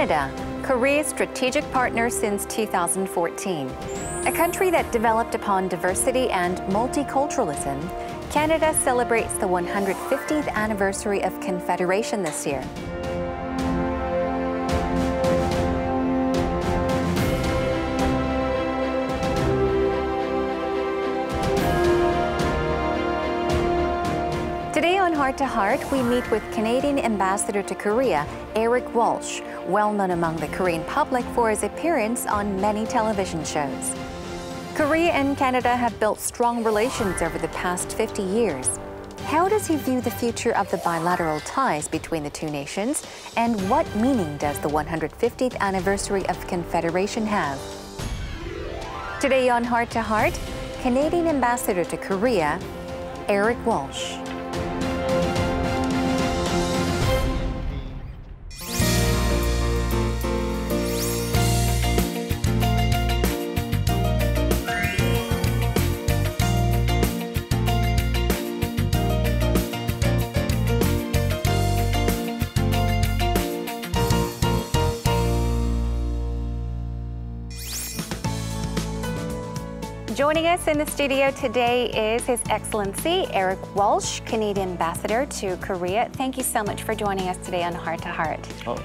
Canada, Korea's strategic partner since 2014. A country that developed upon diversity and multiculturalism, Canada celebrates the 150th anniversary of Confederation this year. Today on Heart to Heart, we meet with Canadian Ambassador to Korea, Eric Walsh, well known among the Korean public for his appearance on many television shows. Korea and Canada have built strong relations over the past 50 years. How does he view the future of the bilateral ties between the two nations, and what meaning does the 150th anniversary of Confederation have? Today on Heart to Heart, Canadian Ambassador to Korea, Eric Walsh. Joining us in the studio today is His Excellency Eric Walsh, Canadian Ambassador to Korea. Thank you so much for joining us today on Heart to Heart. Oh,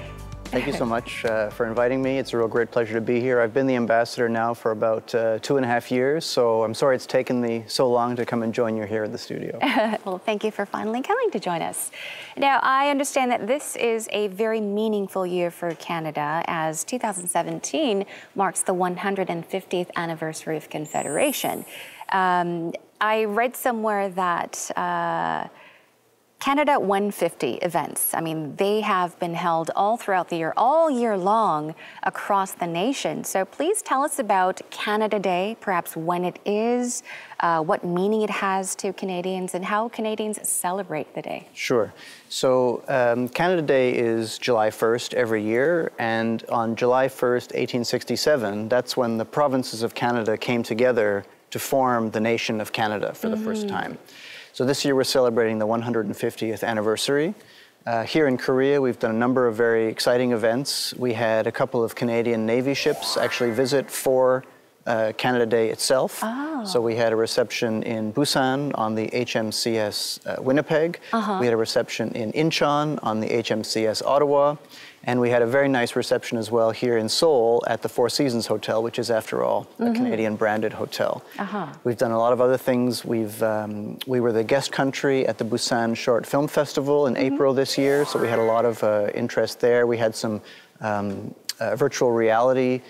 thank you so much for inviting me. It's a real great pleasure to be here. I've been the ambassador now for about 2.5 years, so I'm sorry it's taken me so long to come and join you here at the studio. Well, thank you for finally coming to join us. Now, I understand that this is a very meaningful year for Canada, as 2017 marks the 150th anniversary of Confederation. I read somewhere that Canada 150 events, I mean, they have been held all throughout the year, all year long across the nation. So please tell us about Canada Day, perhaps when it is, what meaning it has to Canadians, and how Canadians celebrate the day. Sure. So Canada Day is July 1st every year, and on July 1st, 1867, that's when the provinces of Canada came together to form the nation of Canada for the first time. So this year we're celebrating the 150th anniversary. Here in Korea, we've done a number of very exciting events. We had a couple of Canadian Navy ships actually visit for Canada Day itself. Oh. So we had a reception in Busan on the HMCS Winnipeg. We had a reception in Incheon on the HMCS Ottawa. And we had a very nice reception as well here in Seoul at the Four Seasons Hotel, which is, after all, a Canadian-branded hotel. We've done a lot of other things. We were the guest country at the Busan Short Film Festival in April this year, so we had a lot of interest there. We had some virtual reality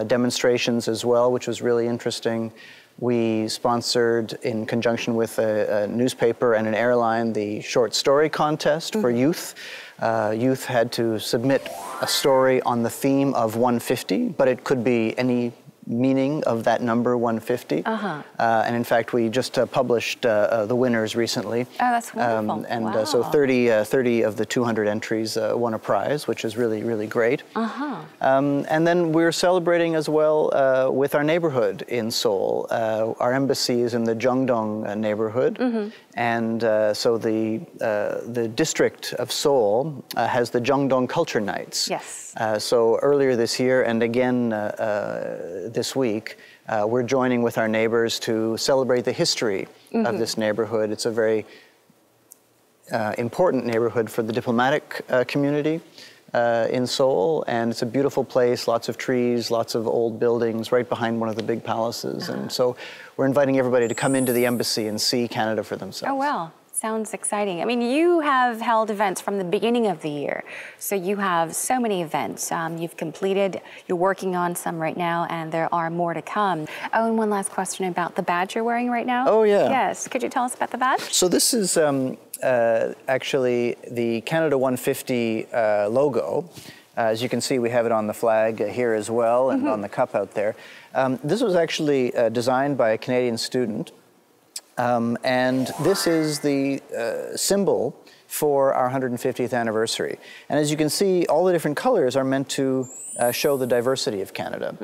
demonstrations as well, which was really interesting. We sponsored, in conjunction with a newspaper and an airline, the short story contest for youth. Youth had to submit a story on the theme of 150, but it could be any meaning of that number 150. And in fact, we just published the winners recently. Oh, that's wonderful. And wow. so 30 of the 200 entries won a prize, which is really, really great. And then we're celebrating as well with our neighborhood in Seoul. Our embassy is in the Jeongdong neighborhood. And so the district of Seoul has the Jeongdong Culture Nights. Yes. So earlier this year, and again this week, we're joining with our neighbors to celebrate the history of this neighborhood. It's a very important neighborhood for the diplomatic community in Seoul, and it's a beautiful place, lots of trees, lots of old buildings right behind one of the big palaces. And so we're inviting everybody to come into the embassy and see Canada for themselves. Oh, wow. Sounds exciting. I mean, you have held events from the beginning of the year. So you have so many events. You've completed, you're working on some right now, and there are more to come. Oh, and one last question about the badge you're wearing right now. Oh, yeah. Yes. Could you tell us about the badge? So this is actually the Canada 150 logo. As you can see, we have it on the flag here as well, and on the cup out there. This was actually designed by a Canadian student. And this is the symbol for our 150th anniversary. And as you can see, all the different colors are meant to show the diversity of Canada.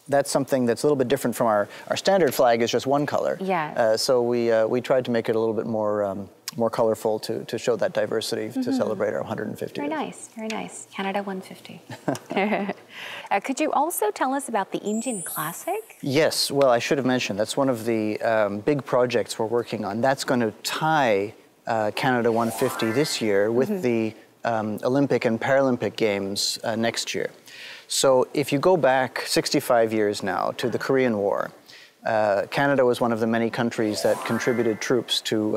that's something that's a little bit different from our standard flag is just one color. Yeah. So we tried to make it a little bit more colorful to show that diversity to celebrate our 150th. Very nice, very nice. Canada 150. Could you also tell us about the Indian Classic? Yes, well, I should have mentioned, that's one of the big projects we're working on. That's going to tie Canada 150 this year with the Olympic and Paralympic Games next year. So if you go back 65 years now to the Korean War, Canada was one of the many countries that contributed troops to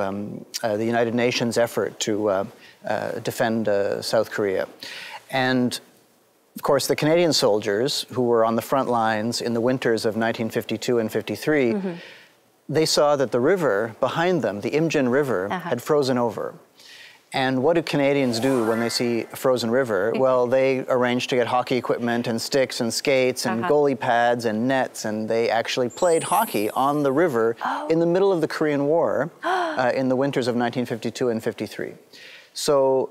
the United Nations effort to defend South Korea. And of course, the Canadian soldiers who were on the front lines in the winters of 1952 and 53, they saw that the river behind them, the Imjin River, had frozen over. And what do Canadians do when they see a frozen river? Well, they arrange to get hockey equipment and sticks and skates and goalie pads and nets, and they actually played hockey on the river in the middle of the Korean War in the winters of 1952 and 53. So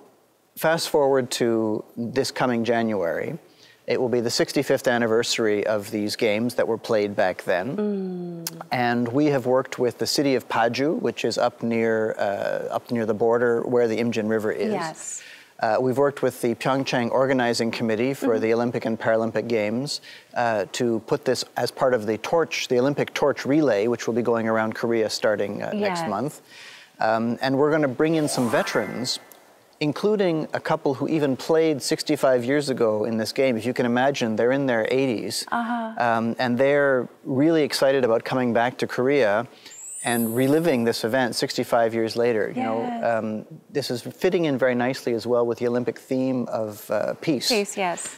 fast forward to this coming January. It will be the 65th anniversary of these games that were played back then. And we have worked with the city of Paju, which is up near the border where the Imjin River is. Yes. We've worked with the Pyeongchang Organizing Committee for the Olympic and Paralympic Games to put this as part of the Olympic torch relay, which will be going around Korea starting next month. And we're going to bring in some veterans, including a couple who even played 65 years ago in this game. If you can imagine, they're in their 80s, and they're really excited about coming back to Korea and reliving this event 65 years later. You know, this is fitting in very nicely as well with the Olympic theme of peace. Peace, yes.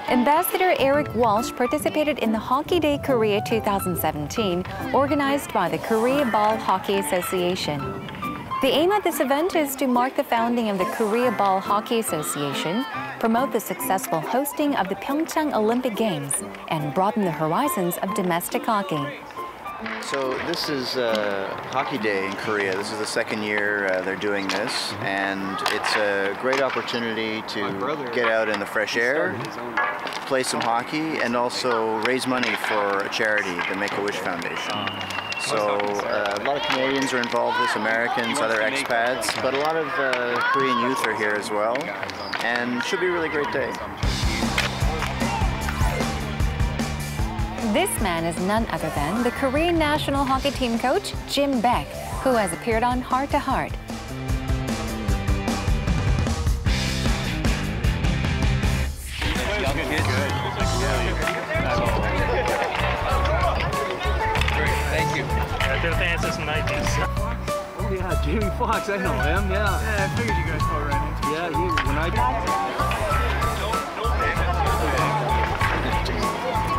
Ambassador Eric Walsh participated in the Hockey Day Korea 2017, organized by the Korea Ball Hockey Association. The aim of this event is to mark the founding of the Korea Ball Hockey Association, promote the successful hosting of the Pyeongchang Olympic Games, and broaden the horizons of domestic hockey. So this is Hockey Day in Korea. This is the second year they're doing this, and it's a great opportunity to get out in the fresh air, play some hockey, and also raise money for a charity, the Make-A-Wish Foundation. So a lot of Canadians are involved in this, Americans, other expats, but a lot of Korean youth are here as well, and it should be a really great day. This man is none other than the Korean national hockey team coach, Jim Beck, who has appeared on Heart to Heart. Thank you. They're fans since the 90s. Oh yeah, Jamie Foxx, I know him, yeah. Yeah, I figured you guys probably ran into him. Yeah, when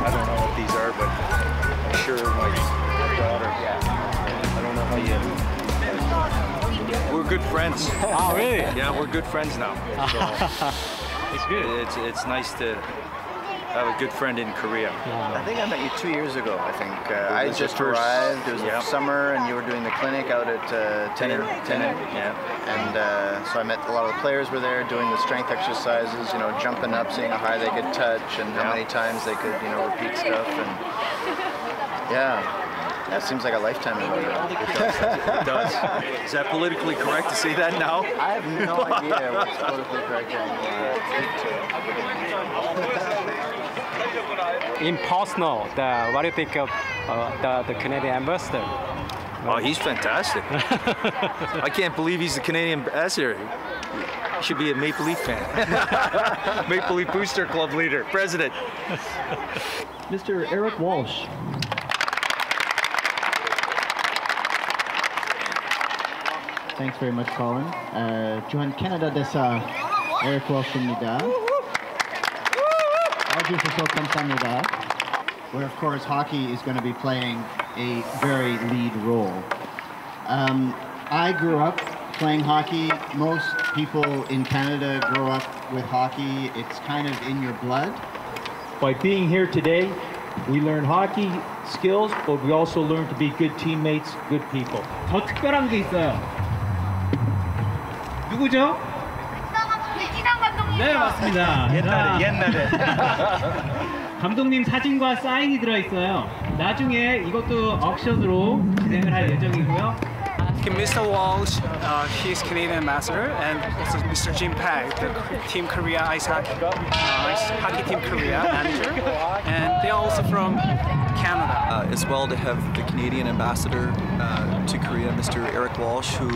I don't know what these are, but I'm sure my daughter, I don't know how you... We're good friends. Oh, really? Yeah, we're good friends now. So It's good. it's nice to have a good friend in Korea. I think I met you 2 years ago, I think. I just arrived, it was the summer, and you were doing the clinic out at Tenin. Yeah. And so I met a lot of the players were there doing the strength exercises, you know, jumping up, seeing how high they could touch, and how many times they could, you know, repeat stuff. And that seems like a lifetime ago. It does. Is that politically correct to say that now? I have no idea what's politically correct anymore. In personal, what do you think of the Canadian ambassador? Oh, he's fantastic. I can't believe he's the Canadian ambassador. He should be a Maple Leaf fan. Maple Leaf Booster Club leader, president. Mr. Eric Walsh. Thanks very much, Colin. 주한 캐나다대사 Eric Walsh입니다. 와주셔서 감사합니다. Where, of course, hockey is going to be playing a very lead role. I grew up playing hockey. Most people in Canada grow up with hockey. It's kind of in your blood. By being here today, we learn hockey skills, but we also learn to be good teammates, good people. 더 특별한 게 있어요. 누구죠? 네, 맞습니다. 옛날에. 감독님 사진과 사인이 들어있어요. 나중에 이것도 옥션으로 진행을 할 예정이고요. Mr. Walsh, he's Canadian ambassador, and also Mr. Jim Pag, the Team Korea ice hockey Team Korea manager, and they're also from Canada. As well to have the Canadian ambassador to Korea, Mr. Eric Walsh, who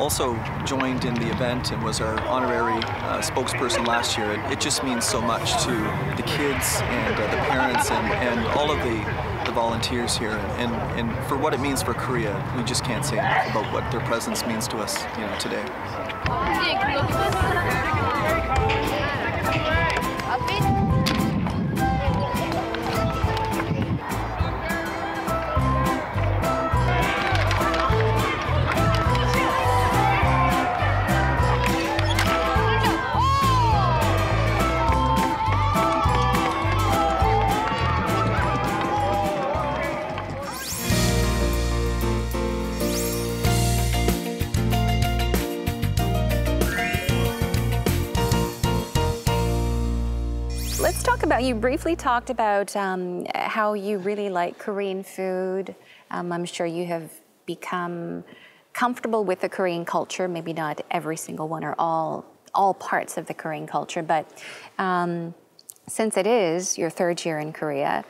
also joined in the event and was our honorary spokesperson last year. It just means so much to the kids and the parents and all of the volunteers here, and for what it means for Korea. We just can't say enough about what their presence means to us, today. Let's talk about, you briefly talked about how you really like Korean food. I'm sure you have become comfortable with the Korean culture, maybe not every single one or all parts of the Korean culture, but since it is your third year in Korea,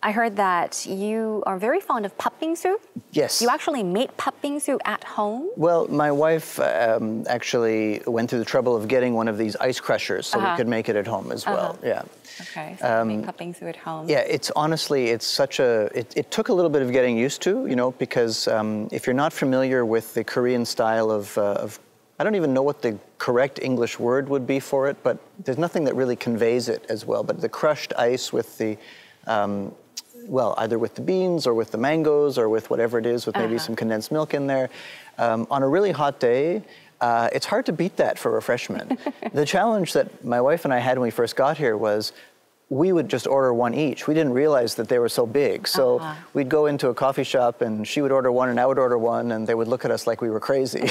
I heard that you are very fond of patbingsu. Yes. You actually make patbingsu at home? Well, my wife actually went through the trouble of getting one of these ice crushers so we could make it at home as well. Yeah. Okay, so you make patbingsu at home. Yeah, it's honestly, it's such a, it took a little bit of getting used to, because if you're not familiar with the Korean style of I don't even know what the correct English word would be for it, but there's nothing that really conveys it as well. But the crushed ice with the, well, either with the beans or with the mangoes or with whatever it is, with maybe some condensed milk in there. On a really hot day, it's hard to beat that for refreshment. The challenge that my wife and I had when we first got here was we would just order one each. We didn't realize that they were so big. So we'd go into a coffee shop and she would order one and I would order one and they would look at us like we were crazy.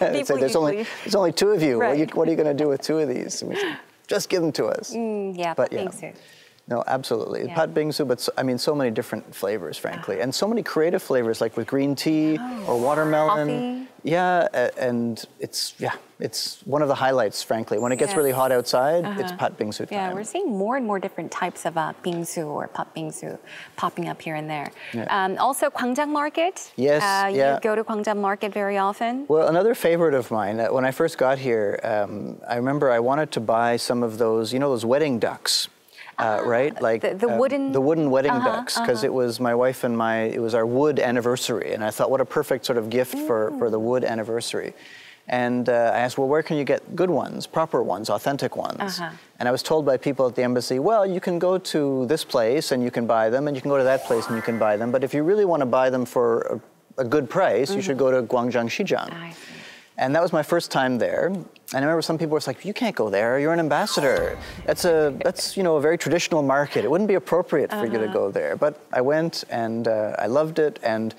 They'd say, there's only two of you. Right. What are you going to do with two of these? And we said, just give them to us. Yeah, But patbingsu. No, absolutely. Yeah. Patbingsu, but so many different flavors, frankly. And so many creative flavors, like with green tea or watermelon. Coffee. Yeah, and it's one of the highlights, frankly. When it gets really hot outside, it's patbingsu time. Yeah, we're seeing more and more different types of bingsu or patbingsu popping up here and there. Yeah. Also, Gwangjang Market. Yes, You go to Gwangjang Market very often. Well, another favorite of mine, when I first got here, I remember I wanted to buy some of those, those wedding ducks. Right, like the wooden wedding ducks, because it was my wife and it was our wood anniversary, and I thought, what a perfect sort of gift for the wood anniversary. And I asked, well, where can you get good ones, proper ones, authentic ones? And I was told by people at the embassy, well, you can go to this place and you can buy them, and you can go to that place and you can buy them, but if you really want to buy them for a good price, you should go to Gwangjang Shijang. I see. And that was my first time there. And I remember some people were like, you can't go there, you're an ambassador. That's a very traditional market. It wouldn't be appropriate for you to go there. But I went and I loved it. And,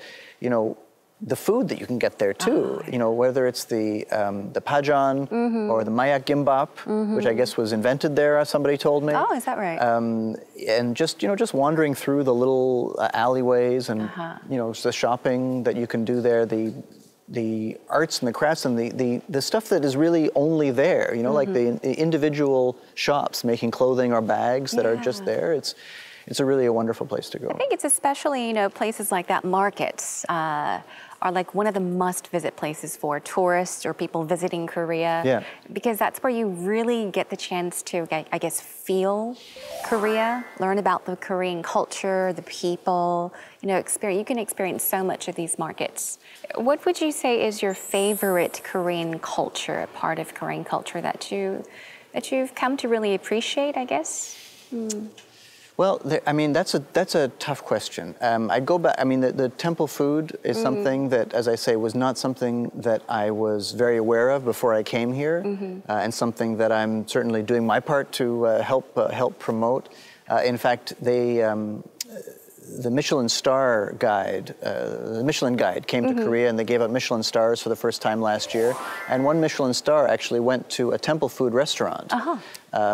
the food that you can get there too, whether it's the pajan or the mayak gimbap, which I guess was invented there, somebody told me. Oh, is that right? And just wandering through the little alleyways and, the shopping that you can do there, the arts and the crafts and the stuff that is really only there, like the individual shops making clothing or bags that are just there. It's really a wonderful place to go. I think it's especially, places like that, markets are like one of the must-visit places for tourists or people visiting Korea. Yeah. Because that's where you really get the chance to, I guess, feel Korea, learn about the Korean culture, the people, you can experience so much of these markets. What would you say is your favorite Korean culture, a part of Korean culture that you've come to really appreciate, I guess? Well, I mean, that's a tough question. I go back. I mean, the temple food is something that, as I say, was not something that I was very aware of before I came here, and something that I'm certainly doing my part to help promote. In fact, the Michelin Star Guide, the Michelin Guide came to Korea, and they gave out Michelin stars for the first time last year. And one Michelin star actually went to a temple food restaurant,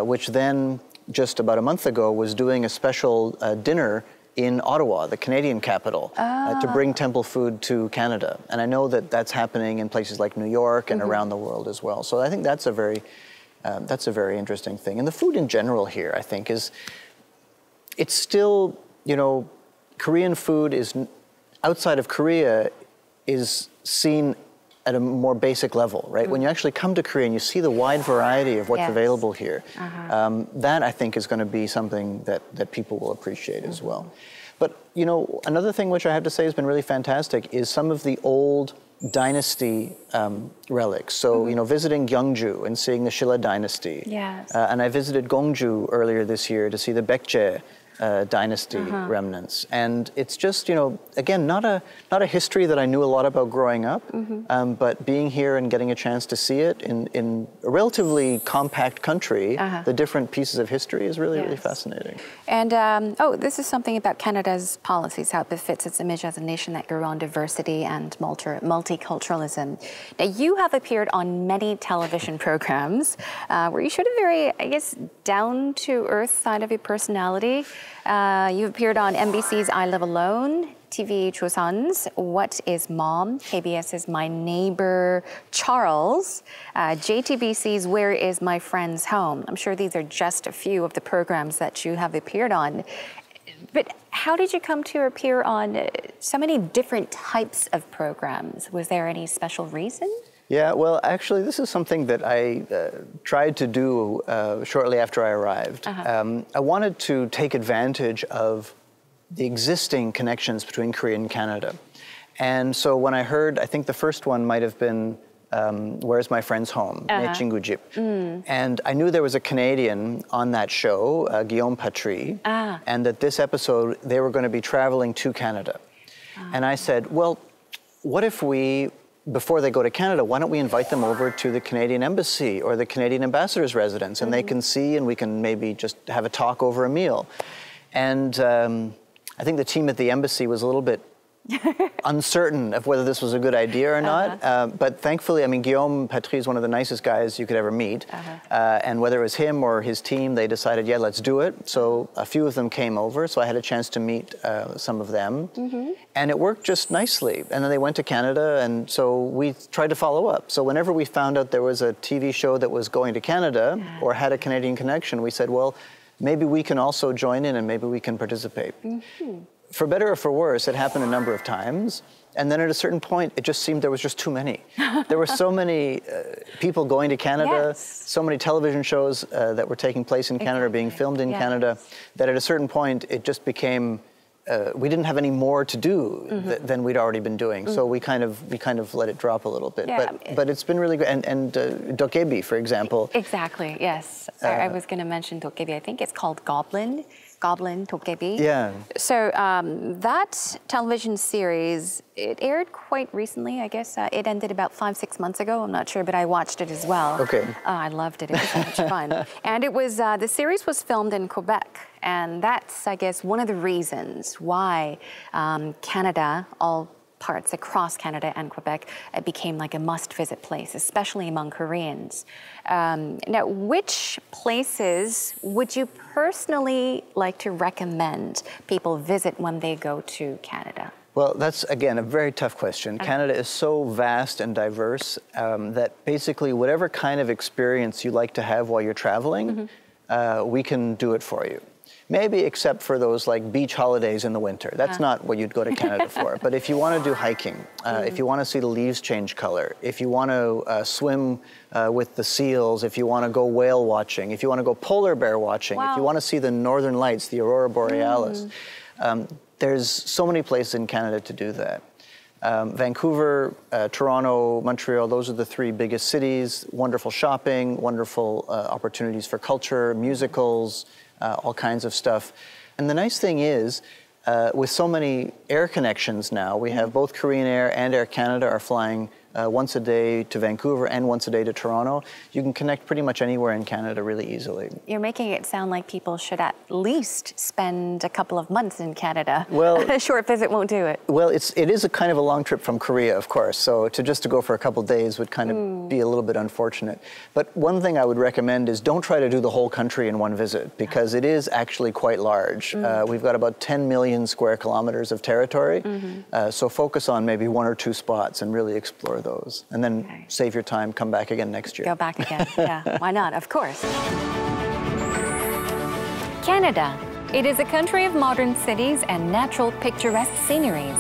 which then, just about a month ago, was doing a special dinner in Ottawa, the Canadian capital, to bring temple food to Canada. And I know that that's happening in places like New York and around the world as well. So I think that's a very interesting thing. And the food in general here, I think, it's still, you know, Korean food is, outside of Korea, is seen at a more basic level, right? When you actually come to Korea and you see the wide variety of what's available here, that I think is going to be something that people will appreciate as well. But, you know, another thing which I have to say has been really fantastic is some of the old dynasty relics. So, you know, visiting Gyeongju and seeing the Shilla dynasty. And I visited Gongju earlier this year to see the Baekje dynasty remnants. And it's just, you know, again, not a history that I knew a lot about growing up, but being here and getting a chance to see it in a relatively compact country, the different pieces of history is really, really fascinating. And, this is something about Canada's policies, how it befits its image as a nation that grew on diversity and multiculturalism. Now, you have appeared on many television programs where you showed a very, I guess, down-to-earth side of your personality. You've appeared on NBC's I Live Alone, TV Chosun's What is Mom, KBS's My Neighbor Charles, JTBC's Where is My Friend's Home. I'm sure these are just a few of the programs that you have appeared on. But how did you come to appear on so many different types of programs? Was there any special reason? Yeah, well, actually, this is something that I tried to do shortly after I arrived. I wanted to take advantage of the existing connections between Korea and Canada. And so when I heard, I think the first one might have been Where's My Friend's Home, 내 친구 집. And I knew there was a Canadian on that show, Guillaume Patry, and that this episode, they were going to be traveling to Canada. And I said, well, what if we, before they go to Canada, why don't we invite them over to the Canadian Embassy or the Canadian Ambassador's residence, and they can see, and we can maybe just have a talk over a meal. And I think the team at the embassy was a little bit uncertain of whether this was a good idea or not. But thankfully, I mean, Guillaume Patry is one of the nicest guys you could ever meet. And whether it was him or his team, they decided, yeah, let's do it. So a few of them came over, so I had a chance to meet some of them. And it worked just nicely. And then they went to Canada, and so we tried to follow up. So whenever we found out there was a TV show that was going to Canada or had a Canadian connection, we said, well, maybe we can also join in and maybe we can participate. For better or for worse, it happened a number of times. And then at a certain point, it just seemed there was just too many. There were so many people going to Canada, so many television shows that were taking place in Canada, being filmed in Canada, that at a certain point, it just became, we didn't have any more to do than we'd already been doing. So we kind of let it drop a little bit. But it's been really good. And Dokkaebi, for example. Exactly, yes. I was going to mention Dokkaebi. I think it's called Goblin Dokkaebi. Yeah. So that television series, it aired quite recently, I guess. It ended about 5-6 months ago. I'm not sure, but I watched it as well. Okay. I loved it. It was so much fun. And it was, the series was filmed in Quebec. And that's, I guess, one of the reasons why Canada, all parts across Canada and Quebec, it became like a must-visit place, especially among Koreans. Now, which places would you personally like to recommend people visit when they go to Canada? Well, that's, again, a very tough question. Canada is so vast and diverse that basically whatever kind of experience you like to have while you're traveling, we can do it for you. Maybe except for those like beach holidays in the winter. That's not what you'd go to Canada for. But if you want to do hiking, if you want to see the leaves change color, if you want to swim with the seals, if you want to go whale watching, if you want to go polar bear watching, if you want to see the northern lights, the aurora borealis, there's so many places in Canada to do that. Vancouver, Toronto, Montreal, those are the three biggest cities. Wonderful shopping, wonderful opportunities for culture, musicals, all kinds of stuff. And the nice thing is, with so many air connections now, we have both Korean Air and Air Canada are flying once a day to Vancouver and once a day to Toronto. You can connect pretty much anywhere in Canada really easily. You're making it sound like people should at least spend a couple of months in Canada. Well, a short visit won't do it. Well, it is a kind of a long trip from Korea, of course. So just to go for a couple of days would kind of be a little bit unfortunate. But one thing I would recommend is don't try to do the whole country in one visit, because it is actually quite large. We've got about 10 million square kilometers of territory. So focus on maybe 1 or 2 spots and really explore those. And then save your time, come back again next year. Go back again, yeah. Why not? Of course. Canada. It is a country of modern cities and natural picturesque sceneries.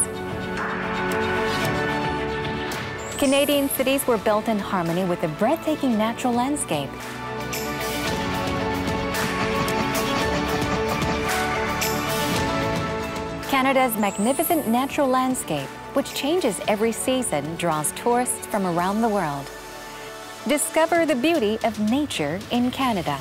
Canadian cities were built in harmony with a breathtaking natural landscape. Canada's magnificent natural landscape, which changes every season, draws tourists from around the world. Discover the beauty of nature in Canada.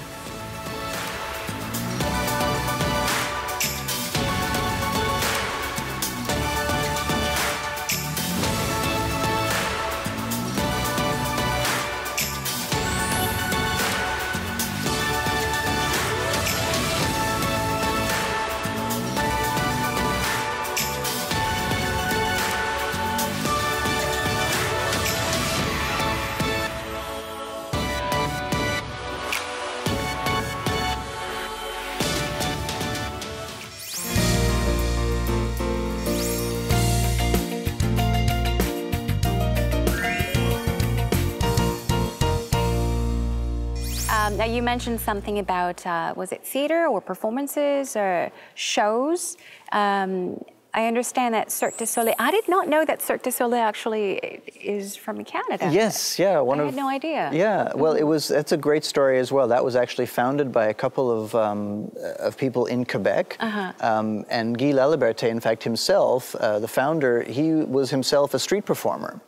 Now, you mentioned something about, was it theater or performances or shows? I understand that Cirque du Soleil, I did not know that Cirque du Soleil actually is from Canada. Yes, yeah. I had no idea. Yeah, well, that's a great story as well. That was actually founded by a couple of people in Quebec. And Guy Laliberté, in fact, himself, the founder, he was himself a street performer.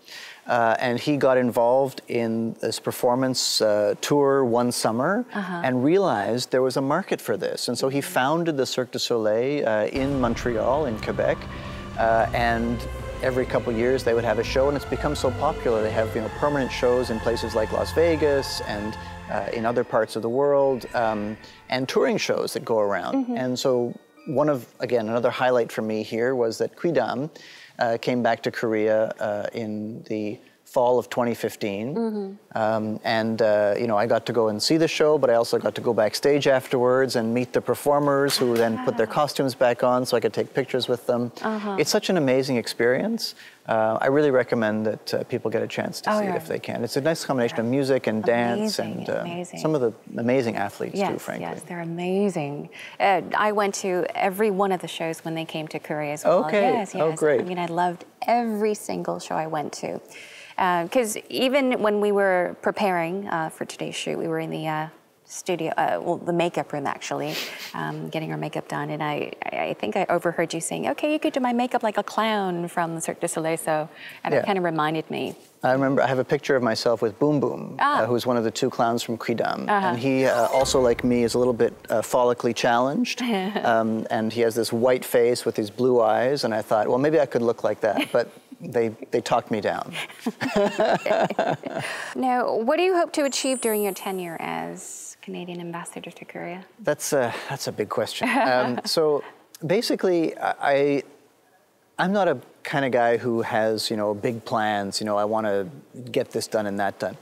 And he got involved in this performance tour one summer and realized there was a market for this. And so he founded the Cirque du Soleil in Montreal, in Quebec. And every couple years they would have a show, and it's become so popular. They have permanent shows in places like Las Vegas and in other parts of the world, and touring shows that go around. And so another highlight for me here was that Quidam came back to Korea in the fall of 2015. I got to go and see the show, but I also got to go backstage afterwards and meet the performers who then put their costumes back on so I could take pictures with them. It's such an amazing experience. I really recommend that people get a chance to see it if they can. It's a nice combination of music and dance and some of the amazing athletes too, frankly. Yes, they're amazing. I went to every one of the shows when they came to Korea as well. Okay. Yes. Oh, great. I mean, I loved every single show I went to. Because even when we were preparing for today's shoot, we were in the studio, the makeup room actually, getting our makeup done. And I think I overheard you saying, okay, you could do my makeup like a clown from Cirque du Soleil. And it kind of reminded me. I remember I have a picture of myself with Boom Boom, who's one of the 2 clowns from Quidam. And he also, like me, is a little bit follically challenged. And he has this white face with these blue eyes. And I thought, well, maybe I could look like that. But they talked me down. Now, what do you hope to achieve during your tenure as Canadian ambassador to Korea? That's a big question. So basically, I'm not a kind of guy who has, big plans. I want to get this done and that done.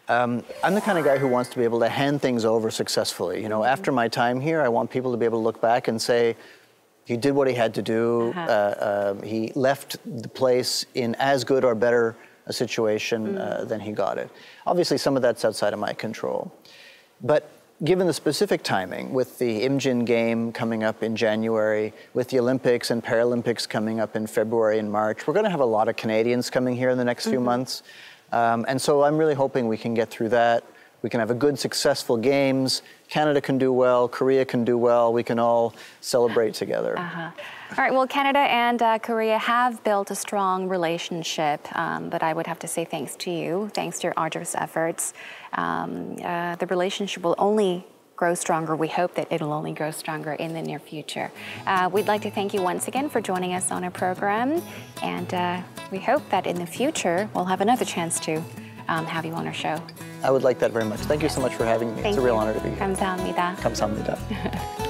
I'm the kind of guy who wants to be able to hand things over successfully. After my time here, I want people to be able to look back and say, he did what he had to do. He left the place in as good or better a situation than he got it. Obviously, some of that's outside of my control. But given the specific timing, with the Imjin game coming up in January, with the Olympics and Paralympics coming up in February and March, we're going to have a lot of Canadians coming here in the next few months. And so I'm really hoping we can get through that. We can have a good, successful games. Canada can do well. Korea can do well. We can all celebrate together. All right, well, Canada and Korea have built a strong relationship, but I would have to say thanks to you, thanks to your arduous efforts. The relationship will only grow stronger. We hope that it'll only grow stronger in the near future. We'd like to thank you once again for joining us on our program, and we hope that in the future we'll have another chance to have you on our show. I would like that very much. Thank you so much for having me. It's a real honor to be here. 감사합니다. 감사합니다.